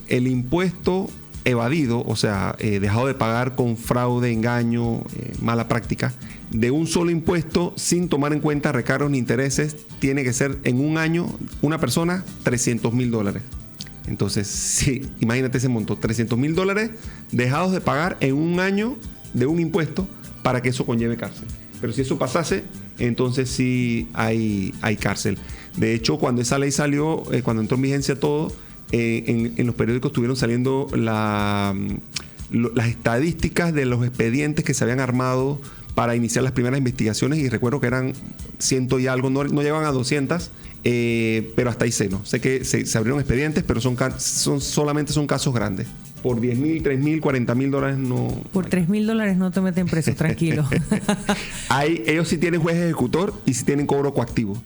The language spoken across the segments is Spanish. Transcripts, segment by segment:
el impuesto evadido, o sea, dejado de pagar con fraude, engaño, mala práctica, de un solo impuesto sin tomar en cuenta recargos ni intereses, tiene que ser en un año, una persona, $300,000. Entonces, sí, imagínate ese monto, $300,000 dejados de pagar en un año de un impuesto para que eso conlleve cárcel. Pero si eso pasase, entonces sí hay cárcel. De hecho, cuando esa ley salió, cuando entró en vigencia todo, en los periódicos estuvieron saliendo las estadísticas de los expedientes que se habían armado para iniciar las primeras investigaciones, y recuerdo que eran 100 y algo, no llegaban a 200, pero hasta ahí sé, ¿no? Sé que se abrieron expedientes, pero solamente son casos grandes. Por $10,000, $3,000, $40,000 no. Por $3,000 no te meten preso, tranquilo. Ellos sí tienen juez ejecutor y sí tienen cobro coactivo.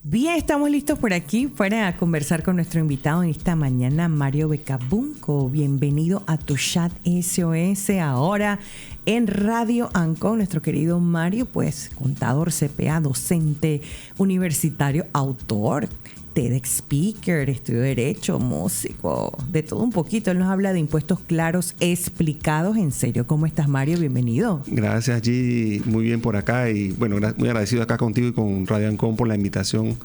Bien, estamos listos por aquí para conversar con nuestro invitado en esta mañana, Mario Becabunco. Bienvenido a Tu Chat SOS, ahora en Radio ANCO. Nuestro querido Mario, pues contador, CPA, docente universitario, autor, TEDx speaker, estudió Derecho, músico, de todo un poquito. Él nos habla de impuestos claros explicados en serio. ¿Cómo estás, Mario? Bienvenido. Gracias, G. Muy bien por acá y bueno, muy agradecido acá contigo y con Radio ANCO por la invitación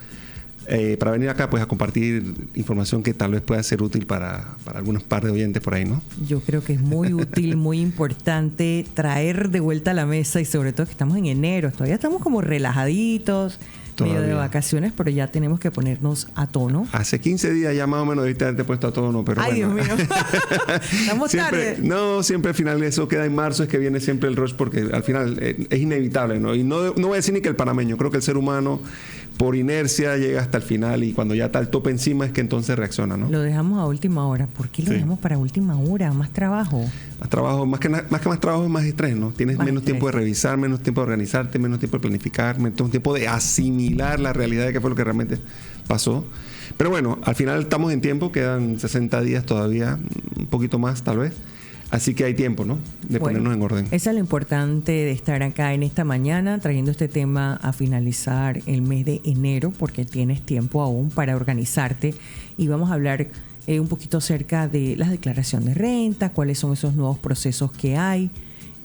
para venir acá pues a compartir información que tal vez pueda ser útil para algunos par de oyentes por ahí, ¿no? Yo creo que es muy útil, muy importante traer de vuelta a la mesa, y sobre todo que estamos en enero, todavía estamos como relajaditos, medio de vacaciones, pero ya tenemos que ponernos a tono. Hace 15 días ya más o menos debiste haberte puesto a tono, pero ay, bueno. Dios mío. Estamos siempre, tarde. No, siempre al final eso queda en marzo, es que viene siempre el rush, porque al final es inevitable, ¿no? Y no voy a decir ni que el panameño, creo que el ser humano por inercia llega hasta el final, y cuando ya está el tope encima es que entonces reacciona, ¿no? Lo dejamos a última hora. ¿Por qué lo dejamos para última hora? Más trabajo. Más trabajo, más que más trabajo es más estrés, ¿no? Tienes más menos tiempo de revisar, menos tiempo de organizarte, menos tiempo de planificar, menos tiempo de asimilar la realidad de qué fue lo que realmente pasó. Pero bueno, al final estamos en tiempo, quedan 60 días todavía, un poquito más tal vez. Así que hay tiempo, ¿no? De ponernos en orden. Eso es lo importante de estar acá en esta mañana, trayendo este tema a finalizar el mes de enero, porque tienes tiempo aún para organizarte. Y vamos a hablar un poquito acerca de la declaración de renta, cuáles son esos nuevos procesos que hay.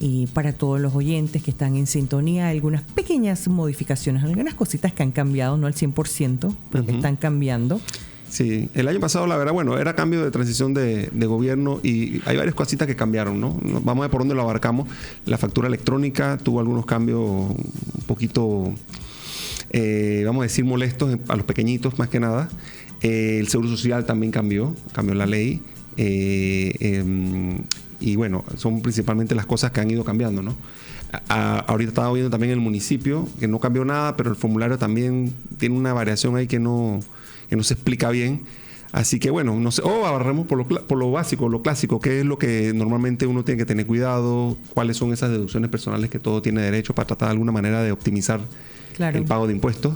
Y para todos los oyentes que están en sintonía, algunas pequeñas modificaciones, algunas cositas que han cambiado, no al 100%, pero que están cambiando. Sí, el año pasado, la verdad, bueno, era cambio de transición de gobierno y hay varias cositas que cambiaron, ¿no? Vamos a ver por dónde lo abarcamos. La factura electrónica tuvo algunos cambios un poquito, vamos a decir, molestos a los pequeñitos más que nada. El Seguro Social también cambió la ley. Y bueno, son principalmente las cosas que han ido cambiando, ¿no? Ahorita estaba viendo también el municipio, que no cambió nada, pero el formulario también tiene una variación ahí que no se explica bien. Así que bueno, no sé, agarramos por lo básico, lo clásico, qué es lo que normalmente uno tiene que tener cuidado, cuáles son esas deducciones personales que todo tiene derecho para tratar de alguna manera de optimizar el pago de impuestos.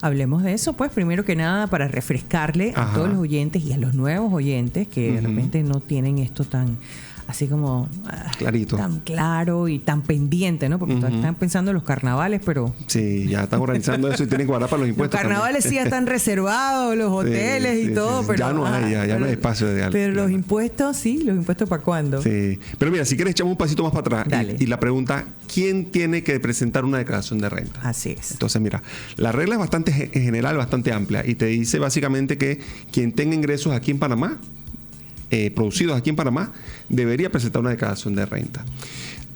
Hablemos de eso, pues, primero que nada, para refrescarle a todos los oyentes y a los nuevos oyentes que de repente no tienen esto tan así como clarito, tan claro y tan pendiente, ¿no? Porque todavía están pensando en los carnavales, pero sí, ya están organizando eso y tienen que guardar para los impuestos. Los carnavales también. Sí ya están reservados, los hoteles y todo, pero ya no hay espacio de algo. Pero los impuestos, sí, los impuestos ¿para cuándo? Sí, pero mira, si quieres echamos un pasito más para atrás y la pregunta, ¿quién tiene que presentar una declaración de renta? Así es. Entonces, mira, la regla es bastante en general, bastante amplia y te dice básicamente que quien tenga ingresos aquí en Panamá, producidos aquí en Panamá, debería presentar una declaración de renta.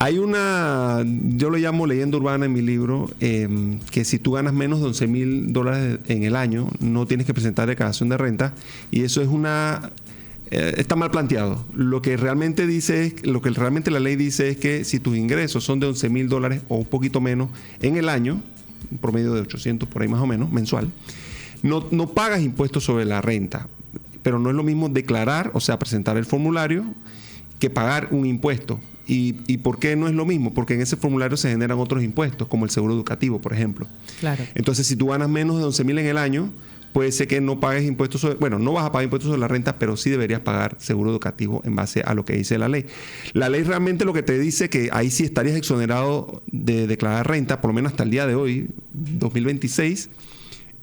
Hay yo lo llamo leyenda urbana en mi libro, que si tú ganas menos de $11,000 en el año, no tienes que presentar declaración de renta, y eso es está mal planteado. Lo que realmente la ley dice es que si tus ingresos son de $11,000 o un poquito menos en el año, un promedio de 800 por ahí más o menos, mensual, no pagas impuestos sobre la renta. Pero no es lo mismo declarar, o sea, presentar el formulario, que pagar un impuesto. ¿Y por qué no es lo mismo? Porque en ese formulario se generan otros impuestos, como el seguro educativo, por ejemplo. Claro. Entonces, si tú ganas menos de $11,000 en el año, puede ser que no pagues impuestos no vas a pagar impuestos sobre la renta, pero sí deberías pagar seguro educativo en base a lo que dice la ley. La ley realmente lo que te dice que ahí sí estarías exonerado de declarar renta, por lo menos hasta el día de hoy, 2026,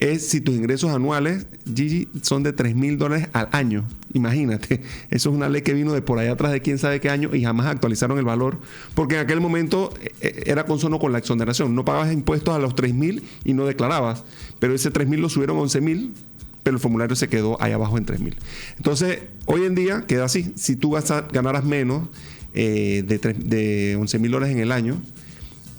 es si tus ingresos anuales, Gigi, son de $3,000 al año. Imagínate, eso es una ley que vino de por allá atrás de quién sabe qué año y jamás actualizaron el valor, porque en aquel momento era consono con la exoneración. No pagabas impuestos a los 3,000 y no declarabas, pero ese 3,000 lo subieron a 11,000, pero el formulario se quedó ahí abajo en 3,000. Entonces, hoy en día queda así. Si tú ganaras menos de $11,000 en el año,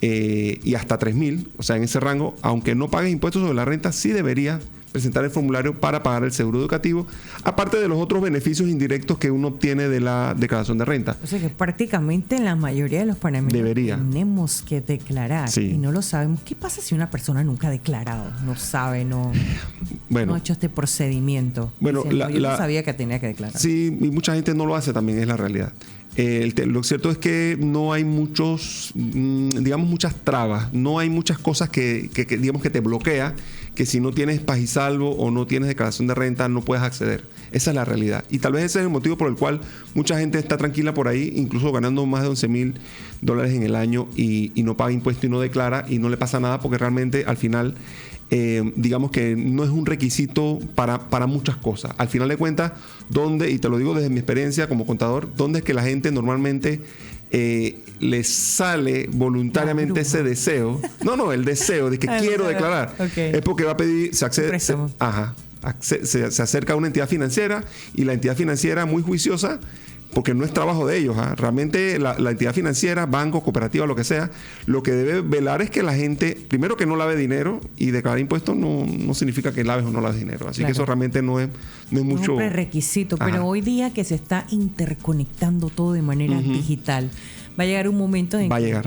y hasta 3,000, o sea, en ese rango, aunque no pagues impuestos sobre la renta, sí deberías presentar el formulario para pagar el seguro educativo, aparte de los otros beneficios indirectos que uno obtiene de la declaración de renta. O sea que prácticamente la mayoría de los panameños tenemos que declarar, sí, y no lo sabemos. ¿Qué pasa si una persona nunca ha declarado? No sabe, no ha hecho este procedimiento. Bueno, yo no sabía que tenía que declarar. Sí, y mucha gente no lo hace también, es la realidad. Lo cierto es que no hay muchas trabas, no hay muchas cosas que digamos que te bloquea, que si no tienes paz y salvo o no tienes declaración de renta no puedes acceder. Esa es la realidad. Y tal vez ese es el motivo por el cual mucha gente está tranquila por ahí, incluso ganando más de $11,000 en el año y no paga impuesto y no declara y no le pasa nada, porque realmente al final digamos que no es un requisito para muchas cosas. Al final de cuentas, y te lo digo desde mi experiencia como contador, ¿dónde es que la gente normalmente les sale voluntariamente ese deseo? El deseo de que quiero declarar. Okay. Es porque va a pedir, se acerca a una entidad financiera y la entidad financiera, muy juiciosa, porque no es trabajo de ellos. Realmente la entidad financiera, banco, cooperativa, lo que sea, lo que debe velar es que la gente, primero, que no lave dinero, y declarar impuestos no significa que laves o no laves dinero. Así que eso realmente no es mucho... un prerequisito, pero hoy día que se está interconectando todo de manera digital, va a llegar un momento en que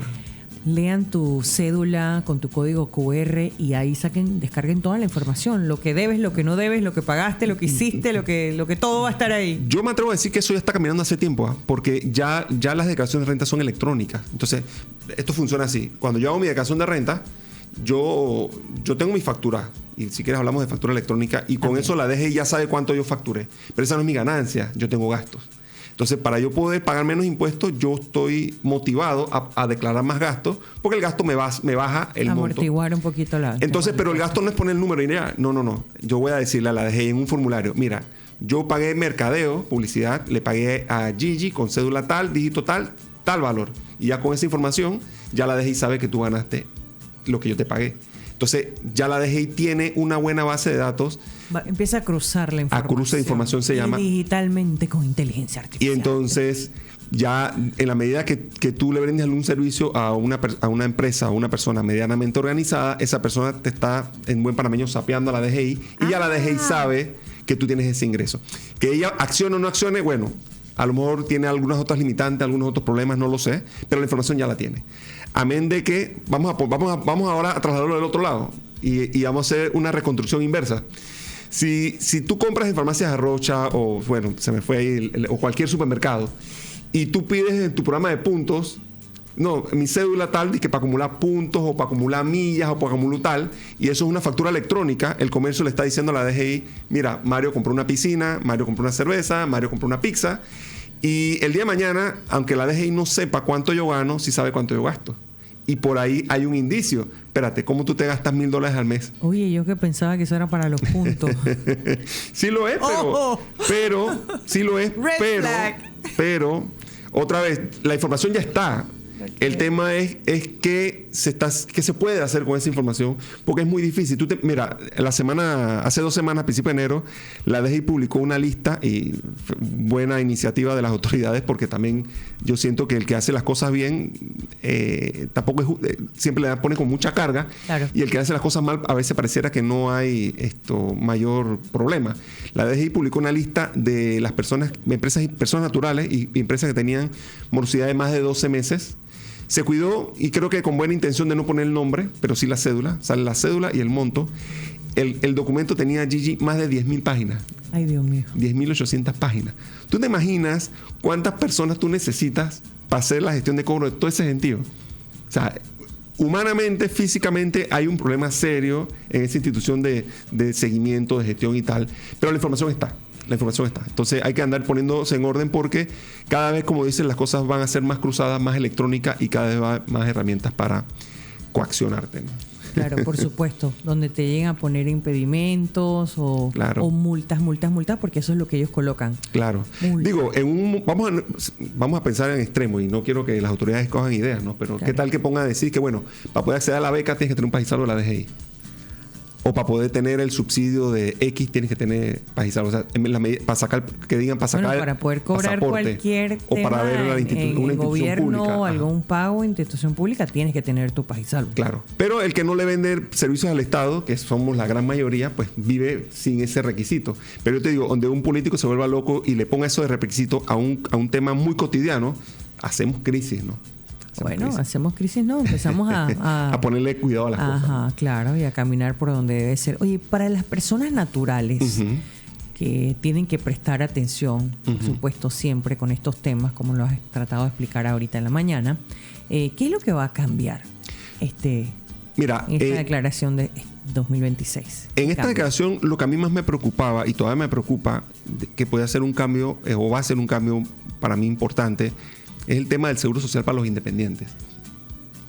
lean tu cédula con tu código QR y ahí descarguen toda la información, lo que debes, lo que no debes, lo que pagaste, lo que hiciste, lo que todo va a estar ahí. Yo me atrevo a decir que eso ya está caminando hace tiempo, porque ya las declaraciones de renta son electrónicas. Entonces, esto funciona así. Cuando yo hago mi declaración de renta, yo tengo mi factura, y si quieres hablamos de factura electrónica, y con eso la DGI ya sabe cuánto yo facturé. Pero esa no es mi ganancia, yo tengo gastos. Entonces, para yo poder pagar menos impuestos, yo estoy motivado a declarar más gastos, porque el gasto me baja el monto. Amortiguar un poquito la... Entonces, pero el gasto no es poner el número y ya. No. Yo voy a decirle a la DGI en un formulario, mira, yo pagué mercadeo, publicidad, le pagué a Gigi con cédula tal, dígito tal valor. Y ya con esa información, ya la DGI sabe que tú ganaste lo que yo te pagué. Entonces, ya la DGI tiene una buena base de datos. Empieza a cruzar la información. A cruce de información se llama. Digitalmente con inteligencia artificial. Y entonces, ya en la medida que tú le brindes algún servicio a una empresa, a una persona medianamente organizada, esa persona te está, en buen panameño, sapeando a la DGI. Y ya la DGI sabe que tú tienes ese ingreso. Que ella accione o no accione, bueno, a lo mejor tiene algunas otras limitantes, algunos otros problemas, no lo sé, pero la información ya la tiene. Amén de que vamos ahora a trasladarlo del otro lado y vamos a hacer una reconstrucción inversa. Si tú compras en Farmacias Arrocha o, bueno, se me fue ahí, o cualquier supermercado, y tú pides en tu programa de puntos, mi cédula tal, dice que para acumular puntos o para acumular millas o para acumular tal, y eso es una factura electrónica, el comercio le está diciendo a la DGI, mira, Mario compró una piscina, Mario compró una cerveza, Mario compró una pizza, y el día de mañana, aunque la DGI no sepa cuánto yo gano, sí sabe cuánto yo gasto. Y por ahí hay un indicio. Espérate, ¿cómo tú te gastas $1,000 al mes? Oye, yo que pensaba que eso era para los puntos. Sí lo es, pero sí lo es, pero otra vez, la información ya está. Okay. El tema es qué se puede hacer con esa información, porque es muy difícil. Mira, hace 2 semanas, a principios de enero, la DGI publicó una lista, y buena iniciativa de las autoridades, porque también yo siento que el que hace las cosas bien tampoco siempre le pone con mucha carga, claro. Y el que hace las cosas mal a veces pareciera que no hay mayor problema. La DGI publicó una lista de las personas naturales y empresas que tenían morosidad de más de 12 meses. Se cuidó, y creo que con buena intención, de no poner el nombre, pero sí la cédula. Sale la cédula y el monto. El documento tenía, Gigi, más de 10,000 páginas. Ay, Dios mío. 10,800 páginas. ¿Tú te imaginas cuántas personas tú necesitas para hacer la gestión de cobro de todo ese sentido? O sea, humanamente, físicamente, hay un problema serio en esa institución de seguimiento, de gestión y tal. Pero la información está. Entonces hay que andar poniéndose en orden, porque cada vez, como dicen, las cosas van a ser más cruzadas, más electrónicas, y cada vez va más herramientas para coaccionarte, ¿no? claro, por supuesto. Donde te llegan a poner impedimentos o multas, porque eso es lo que ellos colocan. Claro. Digo, vamos a pensar en extremo, y no quiero que las autoridades cojan ideas, ¿no? Pero claro. ¿Qué tal que pongan a decir que, bueno, para poder acceder a la beca tienes que tener un país salvo de la DGI? O para poder tener el subsidio de X tienes que tener país salvo. O sea, para sacar, que digan para sacar para poder cobrar cualquier o para ver una institución gobierno pública. O algún pago en institución pública, tienes que tener tu país salvo. Claro. Pero el que no le vende servicios al Estado, que somos la gran mayoría, pues vive sin ese requisito. Pero yo te digo, donde un político se vuelva loco y le ponga eso de requisito a un tema muy cotidiano, hacemos crisis, ¿no? Hacemos crisis, no, empezamos a ponerle cuidado a las cosas. Ajá, claro, y a caminar por donde debe ser. Oye, para las personas naturales que tienen que prestar atención, por supuesto, siempre con estos temas, como lo has tratado de explicar ahorita en la mañana, ¿qué es lo que va a cambiar Mira, en esta declaración de 2026? En esta declaración, lo que a mí más me preocupaba, y todavía me preocupa, que puede ser un cambio, o va a ser un cambio para mí importante, es el tema del seguro social para los independientes.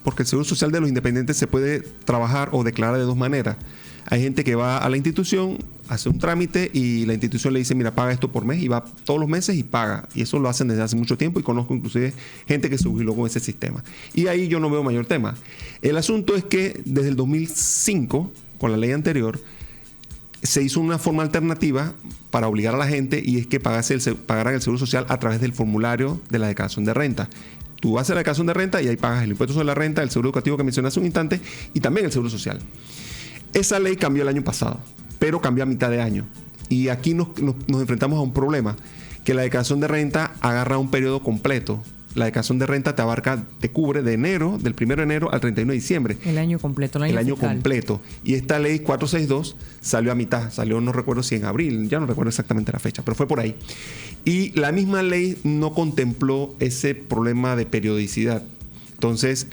Porque el seguro social de los independientes se puede trabajar o declarar de dos maneras. Hay gente que va a la institución, hace un trámite y la institución le dice, mira, paga esto por mes, y va todos los meses y paga. Y eso lo hacen desde hace mucho tiempo, y conozco inclusive gente que se jubiló con ese sistema. Y ahí yo no veo mayor tema. El asunto es que desde el 2005, con la ley anterior, se hizo una forma alternativa para obligar a la gente, y es que pagaran el seguro social a través del formulario de la declaración de renta. Tú haces la declaración de renta y ahí pagas el impuesto sobre la renta, el seguro educativo que mencioné hace un instante y también el seguro social. Esa ley cambió el año pasado, pero cambió a mitad de año. Y aquí nos enfrentamos a un problema, que la declaración de renta agarra un periodo completo. La declaración de renta te cubre del 1 de enero al 31 de diciembre. El año completo, el año completo. Y esta ley 462 salió a mitad, no recuerdo si en abril, ya no recuerdo exactamente la fecha, pero fue por ahí. Y la misma ley no contempló ese problema de periodicidad. Entonces,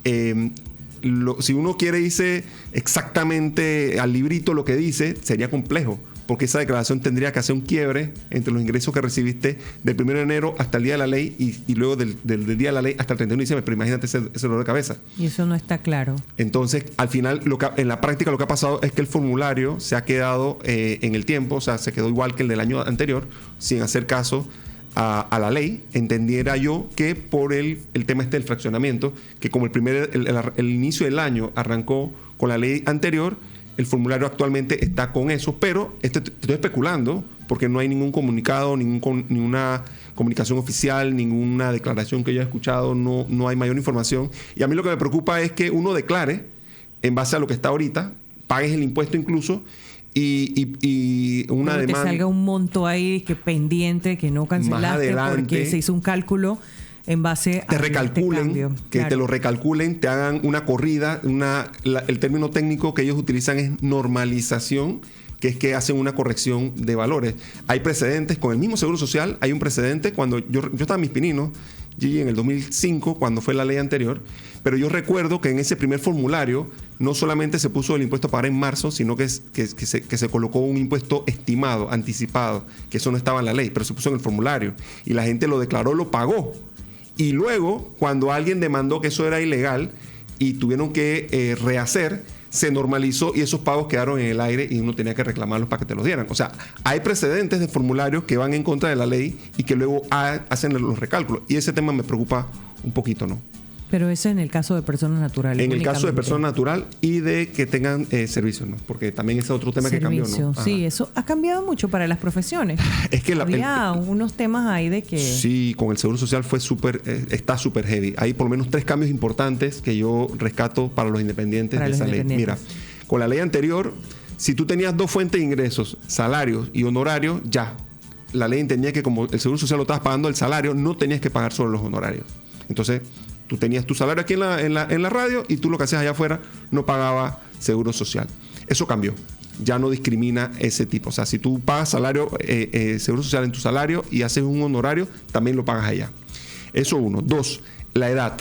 si uno quiere irse exactamente al librito lo que dice, sería complejo, porque esa declaración tendría que hacer un quiebre entre los ingresos que recibiste del 1 de enero hasta el día de la ley y luego del día de la ley hasta el 31 de diciembre. Pero imagínate ese dolor de cabeza. Y eso no está claro. Entonces, al final, en la práctica lo que ha pasado es que el formulario se ha quedado en el tiempo, o sea, se quedó igual que el del año anterior, sin hacer caso a la ley. Entendiera yo que por el tema del fraccionamiento, que como el inicio del año arrancó con la ley anterior, el formulario actualmente está con eso, pero estoy especulando porque no hay ningún comunicado, ninguna comunicación oficial, ninguna declaración que yo haya escuchado, no hay mayor información. Y a mí lo que me preocupa es que uno declare en base a lo que está ahorita, pagues el impuesto incluso, y una demanda. Que salga un monto ahí que pendiente, que no cancelaste porque se hizo un cálculo en base a recalculen, claro. Te lo recalculen, te hagan una corrida, el término técnico que ellos utilizan es normalización, que es que hacen una corrección de valores. Hay precedentes con el mismo seguro social, hay un precedente cuando yo estaba en mis pininos, Gigi, en el 2005, cuando fue la ley anterior, pero yo recuerdo que en ese primer formulario no solamente se puso el impuesto a pagar en marzo, sino que se colocó un impuesto estimado, anticipado, que eso no estaba en la ley, pero se puso en el formulario y la gente lo declaró, lo pagó. Y luego, cuando alguien demandó que eso era ilegal y tuvieron que rehacer, se normalizó y esos pagos quedaron en el aire y uno tenía que reclamarlos para que te los dieran. O sea, hay precedentes de formularios que van en contra de la ley y que luego hacen los recálculos. Y ese tema me preocupa un poquito, ¿no? Pero eso en el caso de personas naturales. En el caso de persona natural y de que tengan servicios, ¿no? Porque también ese es otro tema que cambió, ¿no? Sí, eso ha cambiado mucho para las profesiones. Es que había unos temas ahí de que... Sí, con el Seguro Social fue está súper heavy. Hay por lo menos 3 cambios importantes que yo rescato para los independientes de esa ley. Mira, con la ley anterior, si tú tenías 2 fuentes de ingresos, salarios y honorarios, ya. La ley entendía que como el Seguro Social lo estabas pagando el salario, no tenías que pagar solo los honorarios. Entonces, tú tenías tu salario aquí en la radio y tú lo que hacías allá afuera no pagaba seguro social. Eso cambió. Ya no discrimina ese tipo. O sea, si tú pagas seguro social en tu salario y haces un honorario, también lo pagas allá. Eso 1. 2, la edad.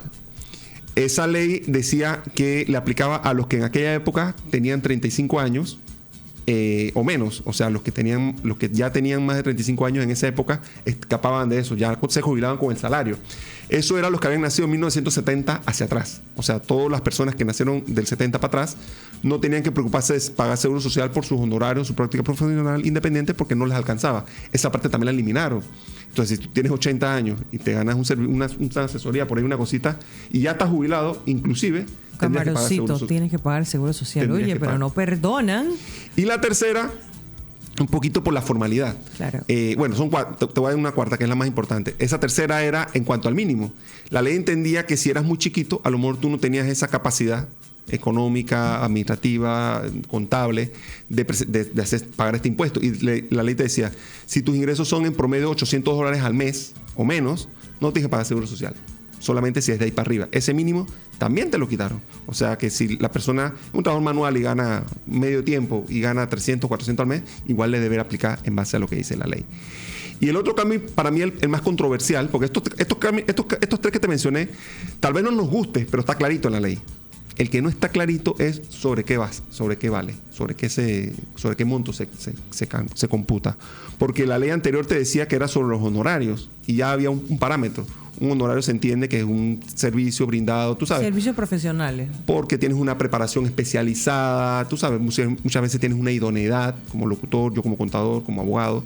Esa ley decía que le aplicaba a los que en aquella época tenían 35 años o menos, o sea, los que ya tenían más de 35 años en esa época escapaban de eso, ya se jubilaban con el salario. Eso era los que habían nacido en 1970 hacia atrás. O sea, todas las personas que nacieron del 70 para atrás no tenían que preocuparse de pagar seguro social por sus honorarios, su práctica profesional independiente, porque no les alcanzaba. Esa parte también la eliminaron. Entonces, si tú tienes 80 años y te ganas una asesoría, por ahí una cosita, y ya estás jubilado, inclusive... Camarosito, tienes que pagar el seguro social. Oye, pero no perdonan. Y la tercera, un poquito por la formalidad. Claro. Bueno, te voy a dar una cuarta, que es la más importante. Esa tercera era en cuanto al mínimo. La ley entendía que si eras muy chiquito, a lo mejor tú no tenías esa capacidad económica, administrativa, contable, de pagar este impuesto. Y la ley te decía, si tus ingresos son en promedio $800 al mes o menos, no tienes que pagar seguro social. Solamente si es de ahí para arriba. Ese mínimo también te lo quitaron. O sea que si la persona es un trabajador manual y gana medio tiempo y gana 300, 400 al mes, igual le deberá aplicar en base a lo que dice la ley. Y el otro cambio, para mí el más controversial, porque estos tres que te mencioné, tal vez no nos guste, pero está clarito en la ley. El que no está clarito es sobre qué vale, sobre qué monto se computa. Porque la ley anterior te decía que era sobre los honorarios y ya había un parámetro. Un honorario se entiende que es un servicio brindado, tú sabes. Servicios profesionales. Porque tienes una preparación especializada, tú sabes, muchas veces tienes una idoneidad como locutor, yo como contador, como abogado.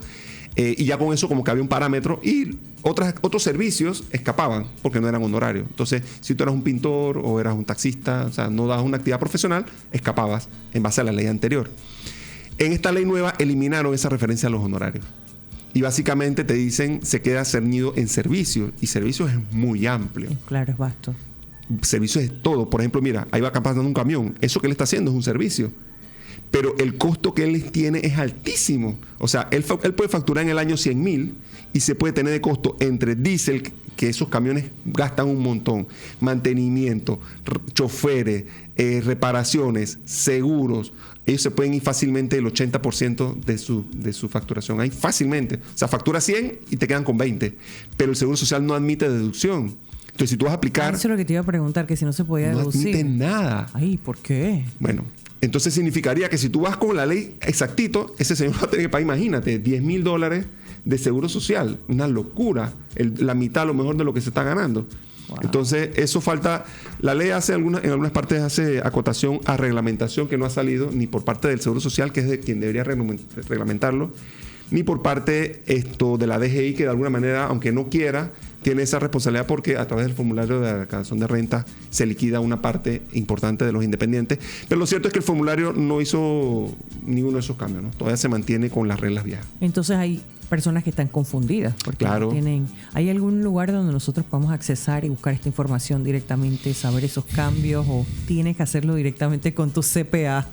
Y ya con eso como que había un parámetro y otros servicios escapaban porque no eran honorarios. Entonces, si tú eras un pintor o eras un taxista, o sea, no dabas una actividad profesional, escapabas en base a la ley anterior. En esta ley nueva eliminaron esa referencia a los honorarios. Y básicamente te dicen, se queda cernido en servicios. Y servicios es muy amplio. Claro, es vasto. Servicios es todo. Por ejemplo, mira, ahí va pasando un camión. Eso que él está haciendo es un servicio. Pero el costo que él les tiene es altísimo. O sea, él puede facturar en el año 100,000 y se puede tener de costo entre diésel, que esos camiones gastan un montón, mantenimiento, choferes, reparaciones, seguros. Ellos se pueden ir fácilmente el 80% de su facturación. Ahí fácilmente. O sea, factura 100 y te quedan con 20. Pero el Seguro Social no admite deducción. Entonces, si tú vas a aplicar... Eso es lo que te iba a preguntar, que si no se podía deducir. No admite nada. Ay, ¿por qué? Bueno, entonces significaría que si tú vas con la ley exactito, ese señor va a tener que pagar, imagínate, $10,000 de seguro social. Una locura. La mitad a lo mejor de lo que se está ganando. Wow. Entonces, eso falta. La ley en algunas partes hace acotación a reglamentación que no ha salido ni por parte del Seguro Social, que es de quien debería reglamentarlo, ni por parte de la DGI, que de alguna manera, aunque no quiera, tiene esa responsabilidad porque a través del formulario de declaración de renta se liquida una parte importante de los independientes. Pero lo cierto es que el formulario no hizo ninguno de esos cambios, ¿no? Todavía se mantiene con las reglas viejas. Entonces hay personas que están confundidas porque claro. ¿Hay algún lugar donde nosotros podamos accesar y buscar esta información directamente, saber esos cambios, o tienes que hacerlo directamente con tu CPA?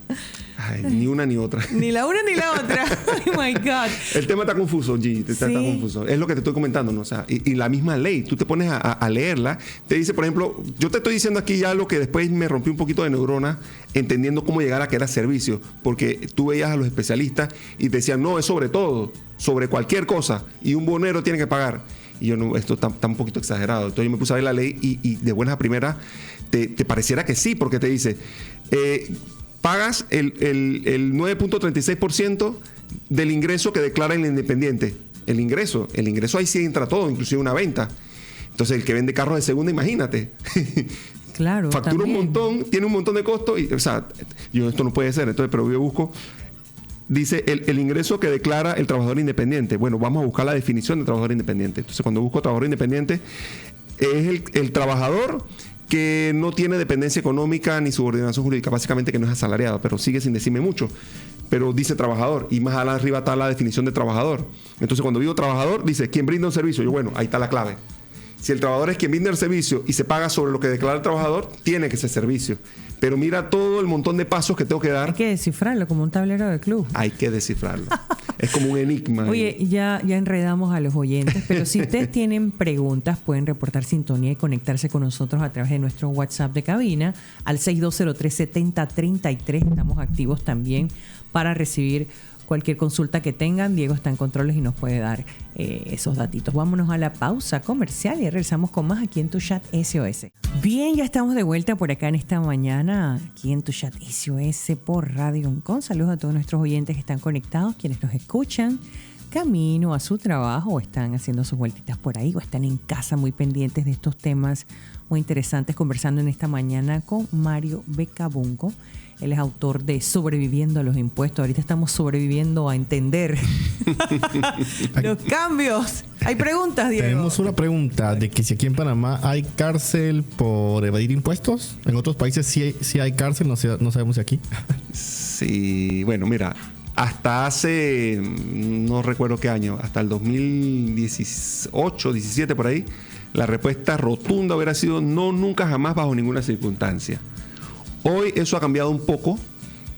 Ay, ni una ni otra. Ni la una ni la otra. Oh my God. El tema está confuso, G. Está confuso. Es lo que te estoy comentando, ¿no? O sea, y la misma ley, tú te pones a leerla, te dice, por ejemplo, yo te estoy diciendo aquí ya lo que después me rompí un poquito de neurona entendiendo cómo llegar a que era servicio, porque tú veías a los especialistas y te decían, no, es sobre todo, sobre cualquier cosa, y un buhonero tiene que pagar. Y yo, no, esto está un poquito exagerado. Entonces yo me puse a ver la ley y de buenas a primeras te pareciera que sí, porque te dice... pagas el 9.36% del ingreso que declara el independiente. El ingreso ahí sí entra todo, inclusive una venta. Entonces, el que vende carros de segunda, imagínate. Claro. Factura también un montón, tiene un montón de costos. O sea, esto no puede ser. Entonces, pero yo busco. Dice el ingreso que declara el trabajador independiente. Bueno, vamos a buscar la definición de trabajador independiente. Entonces, cuando busco trabajador independiente, es el trabajador que no tiene dependencia económica ni subordinación jurídica, básicamente que no es asalariado, pero sigue sin decirme mucho. Pero dice trabajador, y más arriba está la definición de trabajador. Entonces, cuando digo trabajador, dice ¿quién brinda un servicio? Yo, bueno, ahí está la clave. Si el trabajador es quien brinda el servicio y se paga sobre lo que declara el trabajador, tiene que ser servicio. Pero mira todo el montón de pasos que tengo que dar. Hay que descifrarlo como un tablero de club. Hay que descifrarlo. Es como un enigma. Oye, ya enredamos a los oyentes, pero si ustedes tienen preguntas, pueden reportar sintonía y conectarse con nosotros a través de nuestro WhatsApp de cabina al 6203-7033. Estamos activos también para recibir cualquier consulta que tengan. Diego está en controles y nos puede dar esos datitos. Vámonos a la pausa comercial y regresamos con más aquí en Tu Chat SOS. Bien, ya estamos de vuelta por acá en esta mañana, aquí en Tu Chat SOS por Radio Oncon. Saludos a todos nuestros oyentes que están conectados, quienes nos escuchan camino a su trabajo o están haciendo sus vueltitas por ahí o están en casa muy pendientes de estos temas muy interesantes, conversando en esta mañana con Mario Becabunco. Él es autor de Sobreviviendo a los Impuestos. Ahorita estamos sobreviviendo a entender los cambios. ¿Hay preguntas, Diego? Tenemos una pregunta de que si aquí en Panamá hay cárcel por evadir impuestos. En otros países sí hay cárcel, no sabemos si aquí. Sí, bueno, mira, hasta hace, no recuerdo qué año, hasta el 2018, 17 por ahí, la respuesta rotunda hubiera sido no, nunca, jamás, bajo ninguna circunstancia. Hoy eso ha cambiado un poco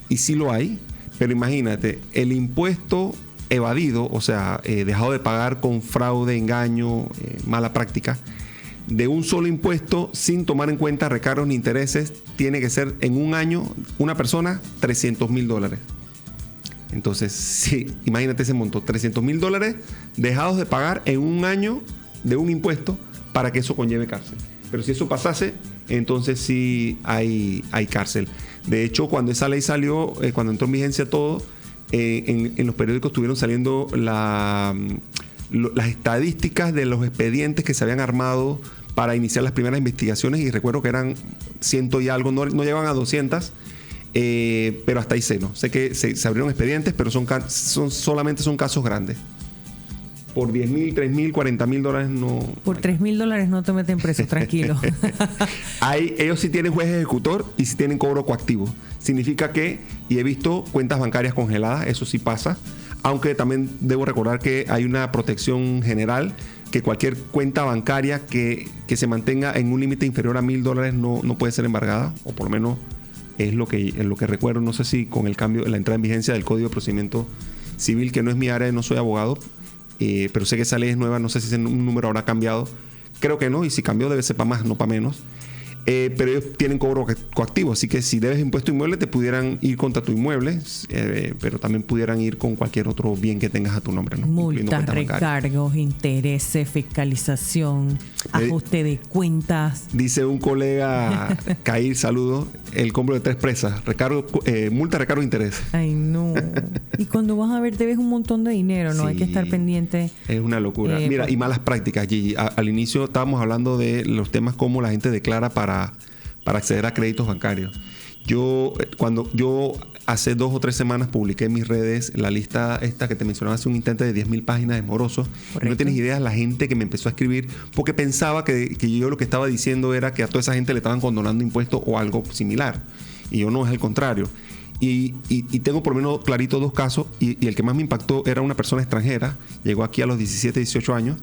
y sí lo hay, pero imagínate, el impuesto evadido, o sea, dejado de pagar con fraude, engaño, mala práctica, de un solo impuesto sin tomar en cuenta recargos ni intereses, tiene que ser en un año, una persona, $300,000. Entonces, sí, imagínate ese monto, $300,000 dejados de pagar en un año de un impuesto para que eso conlleve cárcel. Pero si eso pasase, entonces sí hay cárcel. De hecho, cuando esa ley salió, cuando entró en vigencia todo, en los periódicos estuvieron saliendo las estadísticas de los expedientes que se habían armado para iniciar las primeras investigaciones, y recuerdo que eran 100 y algo, no llegaban a 200. Pero hasta ahí sé que se abrieron expedientes, pero solamente son casos grandes. Por $10,000, $3,000, $40,000 no. Por $3,000 no te meten preso, tranquilo. Ellos sí tienen juez ejecutor y sí tienen cobro coactivo. Significa que, y he visto cuentas bancarias congeladas, eso sí pasa. Aunque también debo recordar que hay una protección general, que cualquier cuenta bancaria que se mantenga en un límite inferior a $1,000 no puede ser embargada, o por lo menos es lo que recuerdo. No sé si con el cambio, la entrada en vigencia del Código de Procedimiento Civil, que no es mi área, no soy abogado, pero sé que esa ley es nueva, no sé si ese número habrá cambiado. Creo que no, y si cambió debe ser para más, no para menos. Pero ellos tienen cobro coactivo, así que si debes impuesto inmueble te pudieran ir contra tu inmueble, pero también pudieran ir con cualquier otro bien que tengas a tu nombre, ¿no? Multas, recargos, intereses, fiscalización, ajuste de cuentas. Dice un colega, Cair, saludo, el combo de 3 presas, multa, recargo, interés. Ay, no. Y cuando vas a ver te ves un montón de dinero, ¿no? Sí, hay que estar pendiente. Es una locura. Mira, y malas prácticas, Gigi. Al inicio estábamos hablando de los temas como la gente declara para acceder a créditos bancarios. Cuando yo hace 2 o 3 semanas publiqué en mis redes la lista esta que te mencionaba hace un instante de 10,000 páginas de morosos. No tienes idea la gente que me empezó a escribir porque pensaba que yo lo que estaba diciendo era que a toda esa gente le estaban condonando impuestos o algo similar. Y yo no, es el contrario. Y tengo por lo menos clarito 2 casos, y el que más me impactó era una persona extranjera. Llegó aquí a los 17, 18 años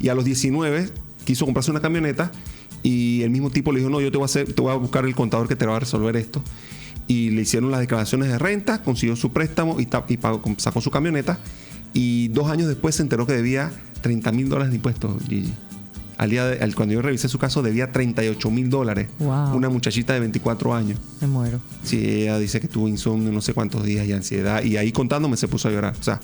y a los 19 quiso comprarse una camioneta. Y el mismo tipo le dijo, no, yo te voy a buscar el contador que te va a resolver esto. Y le hicieron las declaraciones de renta, consiguió su préstamo y sacó su camioneta. Y 2 años después se enteró que debía $30,000 de impuestos, Gigi. Cuando yo revisé su caso, debía $38,000. Wow. Una muchachita de 24 años. Me muero. Sí, ella dice que tuvo insomnio no sé cuántos días y ansiedad. Y ahí contándome se puso a llorar. O sea,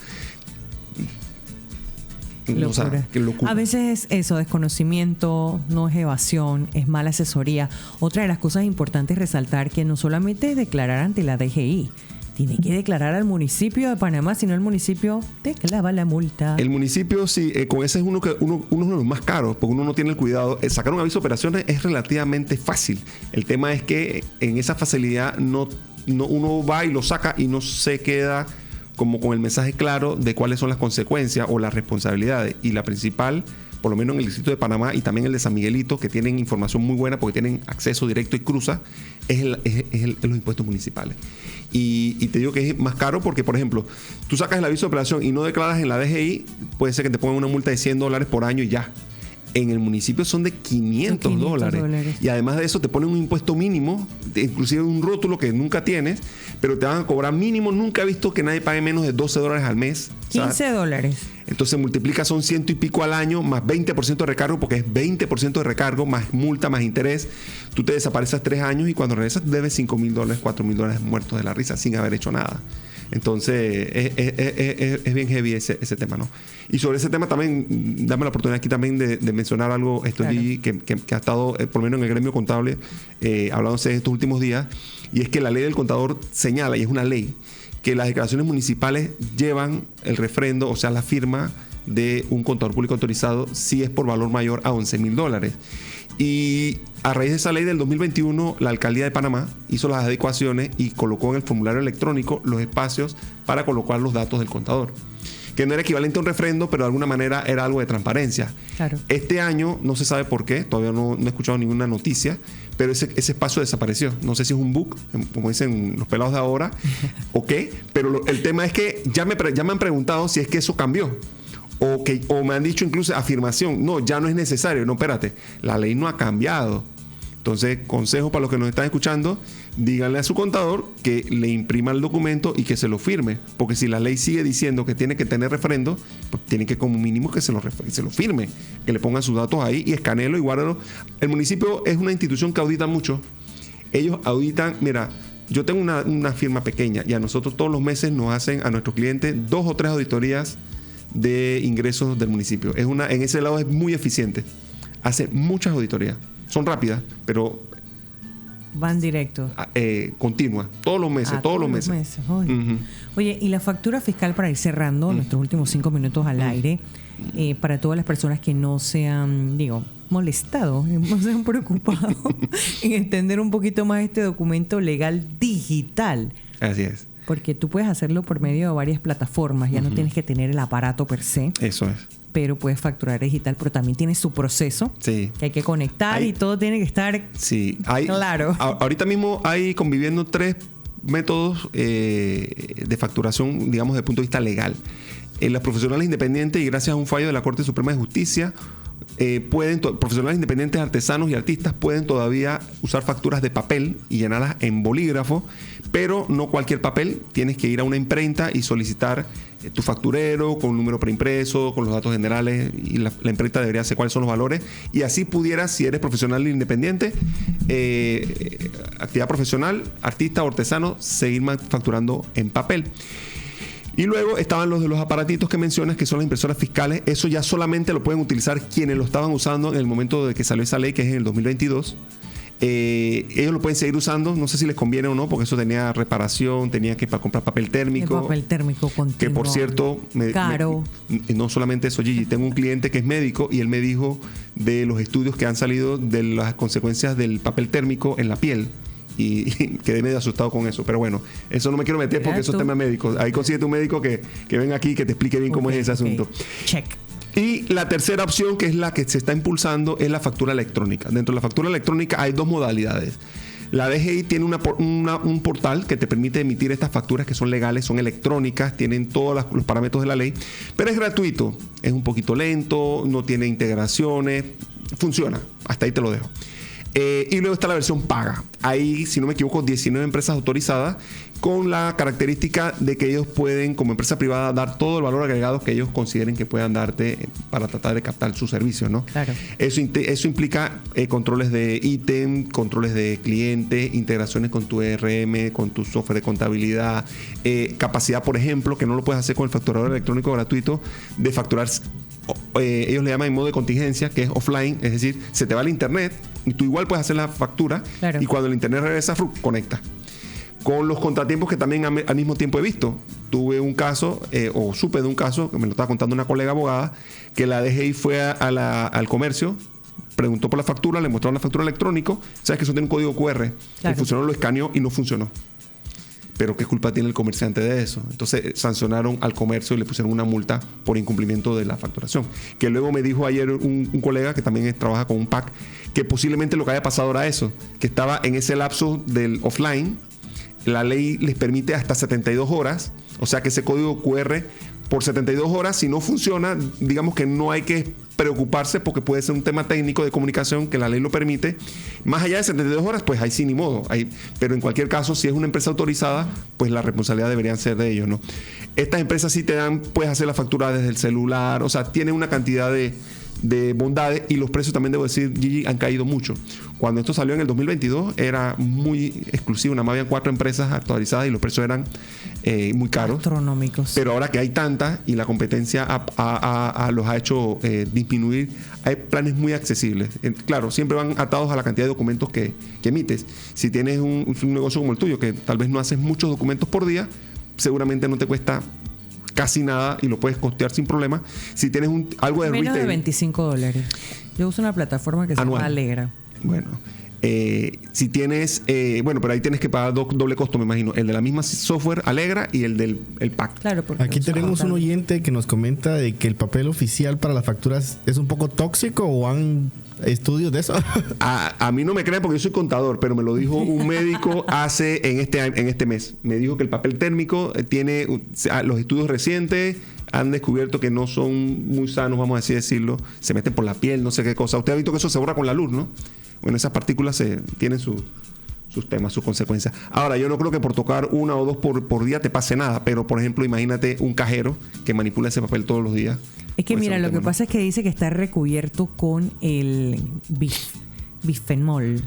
locura. O sea, qué locura. A veces es eso, desconocimiento, no es evasión, es mala asesoría. Otra de las cosas importantes es resaltar que no solamente es declarar ante la DGI, tiene que declarar al municipio de Panamá, si no el municipio te clava la multa. El municipio, sí, con ese es uno de los más caros, porque uno no tiene el cuidado. Sacar un aviso de operaciones es relativamente fácil. El tema es que en esa facilidad uno va y lo saca y no se queda como con el mensaje claro de cuáles son las consecuencias o las responsabilidades. Y la principal, por lo menos en el distrito de Panamá y también el de San Miguelito, que tienen información muy buena porque tienen acceso directo y cruza, es los impuestos municipales. Y te digo que es más caro porque, por ejemplo, tú sacas el aviso de operación y no declaras en la DGI, puede ser que te pongan una multa de $100 por año y ya. En el municipio son de $500. Y además de eso te ponen un impuesto mínimo, inclusive un rótulo que nunca tienes, pero te van a cobrar mínimo. Nunca he visto que nadie pague menos de $12 al mes. $15. Entonces multiplica, son 100 y pico al año, más 20% de recargo, porque es 20% de recargo, más multa, más interés. Tú te desapareces 3 años y cuando regresas debes $5,000, $4,000 muertos de la risa sin haber hecho nada. Entonces, es bien heavy ese tema, ¿no? Y sobre ese tema también, dame la oportunidad aquí también de mencionar algo, Claro. que ha estado, por lo menos en el gremio contable, hablándose estos últimos días, y es que la ley del contador señala, y es una ley, que las declaraciones municipales llevan el refrendo, o sea, la firma de un contador público autorizado si es por valor mayor a $11,000. Y a raíz de esa ley del 2021, la Alcaldía de Panamá hizo las adecuaciones y colocó en el formulario electrónico los espacios para colocar los datos del contador, que no era equivalente a un refrendo, pero de alguna manera era algo de transparencia. Claro. Este año no se sabe por qué, todavía no he escuchado ninguna noticia, pero ese espacio desapareció. No sé si es un bug, como dicen los pelados de ahora, o qué, pero el tema es que ya me han preguntado si es que eso cambió. O me han dicho incluso afirmación, no, ya no es necesario. No, espérate, la ley no ha cambiado. Entonces, consejo para los que nos están escuchando, díganle a su contador que le imprima el documento y que se lo firme. Porque si la ley sigue diciendo que tiene que tener refrendo, pues tiene que como mínimo que se lo firme, que le pongan sus datos ahí y escanéelo y guárdalo. El municipio es una institución que audita mucho. Ellos auditan, mira, yo tengo una firma pequeña y a nosotros todos los meses nos hacen a nuestros clientes 2 o 3 auditorías de ingresos del municipio. En ese lado es muy eficiente. Hace muchas auditorías. Son rápidas, pero van directo. Continua. Todos los meses. Oye. Uh-huh. Oye, y la factura fiscal, para ir cerrando nuestros últimos 5 minutos al aire, para todas las personas que no se han, molestado, no se han preocupado en entender un poquito más este documento legal digital. Así es. Porque tú puedes hacerlo por medio de varias plataformas, ya no tienes que tener el aparato per se. Eso es. Pero puedes facturar digital, pero también tiene su proceso, sí, que hay que conectar y todo tiene que estar claro. Ahorita mismo hay conviviendo 3 métodos de facturación, digamos, desde el punto de vista legal. Los profesionales independientes, y gracias a un fallo de la Corte Suprema de Justicia, profesionales independientes, artesanos y artistas pueden todavía usar facturas de papel y llenarlas en bolígrafo, pero no cualquier papel. Tienes que ir a una imprenta y solicitar tu facturero con un número preimpreso, con los datos generales, y la imprenta debería saber cuáles son los valores, y así pudieras, si eres profesional independiente, actividad profesional, artista o artesano, seguir facturando en papel. Y luego estaban los de los aparatitos que mencionas, que son las impresoras fiscales. Eso ya solamente lo pueden utilizar quienes lo estaban usando en el momento de que salió esa ley, que es en el 2022. Ellos lo pueden seguir usando, no sé si les conviene o no, porque eso tenía reparación, tenía que comprar papel térmico. El papel térmico continuo. Que por cierto, caro. No solamente eso, Gigi, tengo un cliente que es médico y él me dijo de los estudios que han salido de las consecuencias del papel térmico en la piel. Y quedé medio asustado con eso. Pero bueno, eso no me quiero meter porque eso es tema médico. Ahí consíguete un médico que venga aquí, que te explique bien cómo es ese asunto. Check. Y la tercera opción, que es la que se está impulsando, es la factura electrónica. Dentro de la factura electrónica hay 2 modalidades. La DGI tiene un portal que te permite emitir estas facturas que son legales, son electrónicas, tienen todos los parámetros de la ley, pero es gratuito. Es un poquito lento, no tiene integraciones, funciona. Hasta ahí te lo dejo. Y luego está la versión paga. Ahí, si no me equivoco, 19 empresas autorizadas con la característica de que ellos pueden, como empresa privada, dar todo el valor agregado que ellos consideren que puedan darte para tratar de captar sus servicios, ¿no? Claro. Eso implica controles de ítem, controles de cliente, integraciones con tu ERM, con tu software de contabilidad, capacidad, por ejemplo, que no lo puedes hacer con el facturador electrónico gratuito, de facturar. Ellos le llaman en modo de contingencia, que es offline, es decir, se te va el internet y tú igual puedes hacer la factura, claro. Y cuando el internet regresa, conecta. Con los contratiempos que también al mismo tiempo he visto. Tuve un caso, o supe de un caso, que me lo estaba contando una colega abogada, que la DGI fue al comercio, preguntó por la factura, le mostraron la factura electrónica, sabes que eso tiene un código QR, claro. El funcionario lo escaneó y no funcionó. Pero ¿qué culpa tiene el comerciante de eso? Entonces sancionaron al comercio y le pusieron una multa por incumplimiento de la facturación. Que luego me dijo ayer un colega que también trabaja con un PAC, que posiblemente lo que haya pasado era eso, que estaba en ese lapso del offline. La ley les permite hasta 72 horas, o sea que ese código QR por 72 horas, si no funciona, digamos que no hay que preocuparse porque puede ser un tema técnico de comunicación que la ley lo permite. Más allá de 72 horas, pues ahí sí ni modo. Pero en cualquier caso, si es una empresa autorizada, pues la responsabilidad deberían ser de ellos, ¿no? Estas empresas sí te dan, puedes hacer la factura desde el celular, o sea, tienen una cantidad de bondades, y los precios también, debo decir, Gigi, han caído mucho. Cuando esto salió en el 2022 era muy exclusivo, nada más habían 4 empresas actualizadas y los precios eran muy caros. Astronómicos. Pero ahora que hay tantas y la competencia los ha hecho disminuir, hay planes muy accesibles. Claro, siempre van atados a la cantidad de documentos que emites. Si tienes un negocio como el tuyo, que tal vez no haces muchos documentos por día, seguramente no te cuesta casi nada y lo puedes costear sin problema. Si tienes algo de menos retail, de $25. Yo uso una plataforma que se llama Alegra. Bueno, si tienes, pero ahí tienes que pagar doble costo, me imagino. El de la misma software Alegra y el del pack. Claro, porque aquí tenemos un oyente que nos comenta de que el papel oficial para las facturas es un poco tóxico, o han estudios de eso. A mí no me creen porque yo soy contador, pero me lo dijo un médico en este mes. Me dijo que el papel térmico tiene los estudios recientes han descubierto que no son muy sanos, vamos a así decirlo. Se meten por la piel, no sé qué cosa. Usted ha visto que eso se borra con la luz, ¿no? Bueno, esas partículas tienen sus temas, sus consecuencias. Ahora, yo no creo que por tocar una o dos por día te pase nada, pero por ejemplo, imagínate un cajero que manipula ese papel todos los días. Es que mira, lo que pasa es que dice que está recubierto con el bifenol.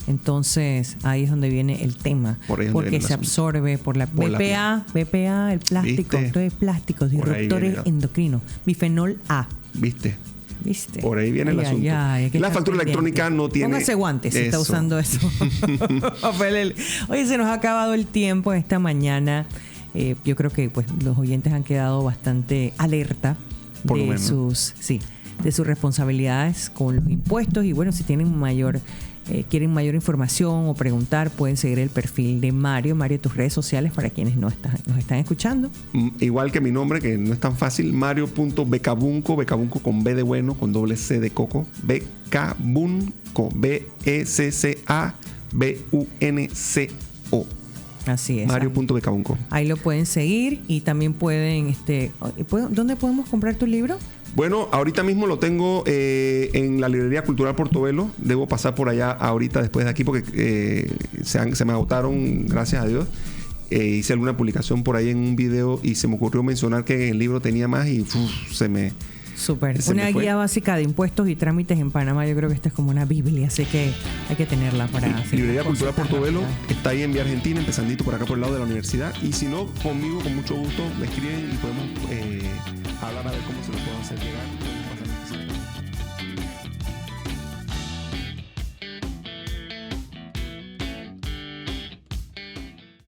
Entonces, ahí es donde viene el tema. Porque se absorbe por la BPA, el plástico. Esto es plástico, disruptores endocrinos. Bifenol A. ¿Viste? Por ahí viene el asunto. La factura electrónica no tiene... Póngase guantes si está usando eso. Oye, se nos ha acabado el tiempo esta mañana. Yo creo que pues los oyentes han quedado bastante alerta de sus responsabilidades con los impuestos. Y bueno, si tienen quieren mayor información o preguntar, pueden seguir el perfil de Mario, tus redes sociales para quienes nos están escuchando. Igual que mi nombre, que no es tan fácil, Mario.becabunco, Becabunco con B de bueno, con doble C de coco, Becabunco, BECCABUNCO. Así es. Mario.becabunco. Ahí lo pueden seguir y también pueden, ¿dónde podemos comprar tu libro? Bueno, ahorita mismo lo tengo en la Librería Cultural Portobelo. Debo pasar por allá ahorita después de aquí porque se me agotaron, gracias a Dios. Hice alguna publicación por ahí en un video y se me ocurrió mencionar que el libro tenía más y se me... Súper. Una guía básica de impuestos y trámites en Panamá. Yo creo que esta es como una biblia, así que hay que tenerla para... Librería Cultural Portobelo está ahí en Vía Argentina, empezandito por acá por el lado de la universidad. Y si no, conmigo, con mucho gusto, me escriben y podemos hablar a ver cómo se lo puedo hacer llegar.